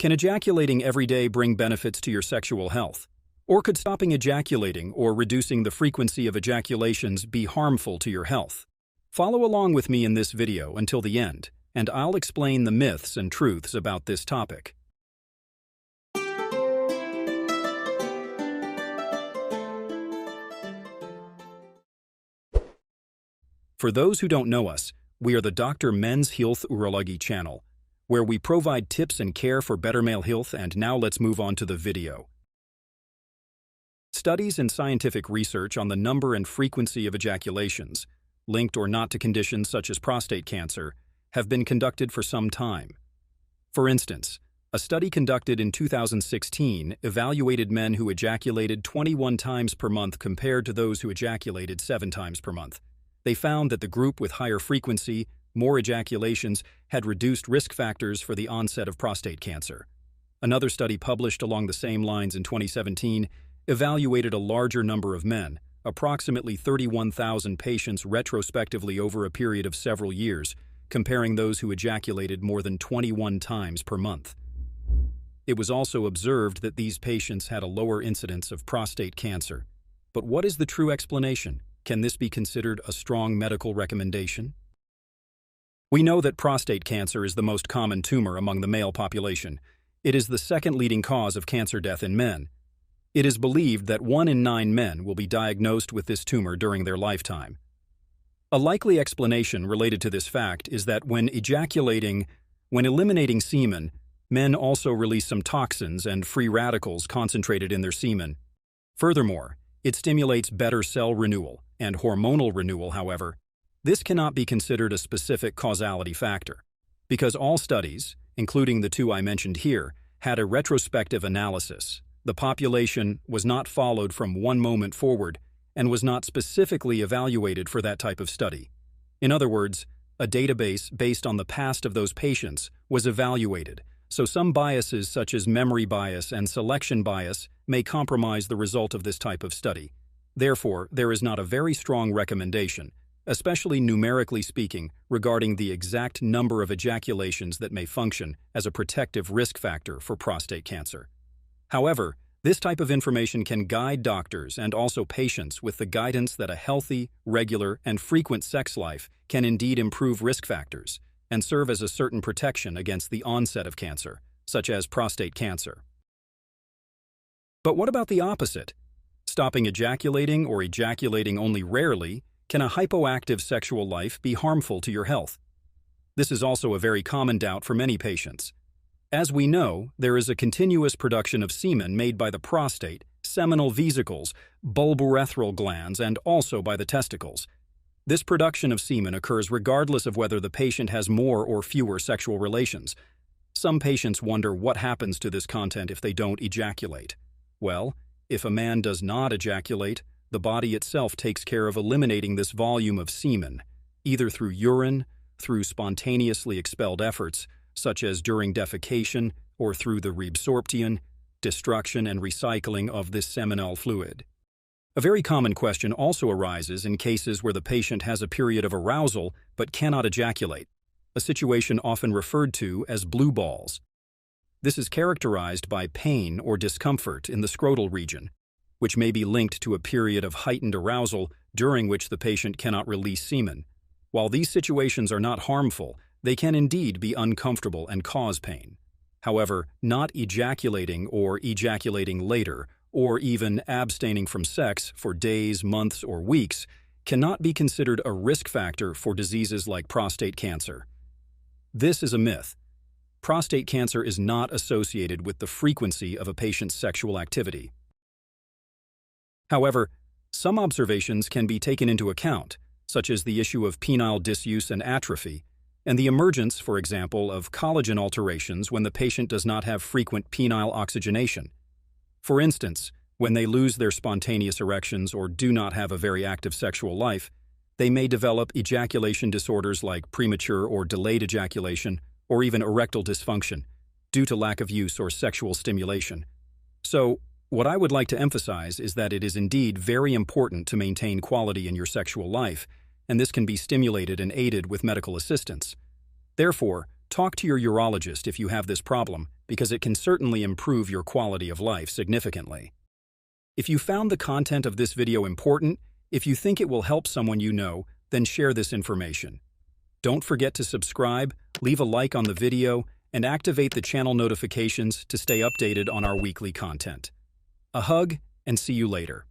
Can ejaculating every day bring benefits to your sexual health? Or could stopping ejaculating or reducing the frequency of ejaculations be harmful to your health? Follow along with me in this video until the end, and I'll explain the myths and truths about this topic. For those who don't know us, we are the Dr. Men's Health Urology channel, where we provide tips and care for better male health. And now let's move on to the video. Studies and scientific research on the number and frequency of ejaculations, linked or not to conditions such as prostate cancer, have been conducted for some time. For instance, a study conducted in 2016 evaluated men who ejaculated 21 times per month compared to those who ejaculated 7 times per month. They found that the group with higher frequency, more ejaculations, had reduced risk factors for the onset of prostate cancer. Another study published along the same lines in 2017 evaluated a larger number of men, approximately 31,000 patients retrospectively over a period of several years, comparing those who ejaculated more than 21 times per month. It was also observed that these patients had a lower incidence of prostate cancer. But what is the true explanation? Can this be considered a strong medical recommendation? We know that prostate cancer is the most common tumor among the male population. It is the second leading cause of cancer death in men. It is believed that 1 in 9 men will be diagnosed with this tumor during their lifetime. A likely explanation related to this fact is that when eliminating semen, men also release some toxins and free radicals concentrated in their semen. Furthermore, it stimulates better cell renewal and hormonal renewal. However, this cannot be considered a specific causality factor, because all studies, including the 2 I mentioned here, had a retrospective analysis. The population was not followed from one moment forward and was not specifically evaluated for that type of study. In other words, a database based on the past of those patients was evaluated, so some biases such as memory bias and selection bias may compromise the result of this type of study. Therefore, there is not a very strong recommendation, especially numerically speaking, regarding the exact number of ejaculations that may function as a protective risk factor for prostate cancer. However, this type of information can guide doctors and also patients with the guidance that a healthy, regular, and frequent sex life can indeed improve risk factors and serve as a certain protection against the onset of cancer, such as prostate cancer. But what about the opposite? Stopping ejaculating or ejaculating only rarely, can a hypoactive sexual life be harmful to your health? This is also a very common doubt for many patients. As we know, there is a continuous production of semen made by the prostate, seminal vesicles, bulbourethral glands, and also by the testicles. This production of semen occurs regardless of whether the patient has more or fewer sexual relations. Some patients wonder what happens to this content if they don't ejaculate. Well, if a man does not ejaculate, the body itself takes care of eliminating this volume of semen, either through urine, through spontaneously expelled efforts, such as during defecation, or through the reabsorption, destruction and recycling of this seminal fluid. A very common question also arises in cases where the patient has a period of arousal but cannot ejaculate, a situation often referred to as blue balls. This is characterized by pain or discomfort in the scrotal region, which may be linked to a period of heightened arousal during which the patient cannot release semen. While these situations are not harmful, they can indeed be uncomfortable and cause pain. However, not ejaculating or ejaculating later, or even abstaining from sex for days, months, or weeks cannot be considered a risk factor for diseases like prostate cancer. This is a myth. Prostate cancer is not associated with the frequency of a patient's sexual activity. However, some observations can be taken into account, such as the issue of penile disuse and atrophy, and the emergence, for example, of collagen alterations when the patient does not have frequent penile oxygenation. For instance, when they lose their spontaneous erections or do not have a very active sexual life, they may develop ejaculation disorders like premature or delayed ejaculation, or even erectile dysfunction, due to lack of use or sexual stimulation. So, what I would like to emphasize is that it is indeed very important to maintain quality in your sexual life, and this can be stimulated and aided with medical assistance. Therefore, Talk to your urologist if you have this problem, because it can certainly improve your quality of life significantly. If you found the content of this video important, if you think it will help someone you know, then share this information. Don't forget to subscribe, leave a like on the video, and activate the channel notifications to stay updated on our weekly content. A hug, and see you later.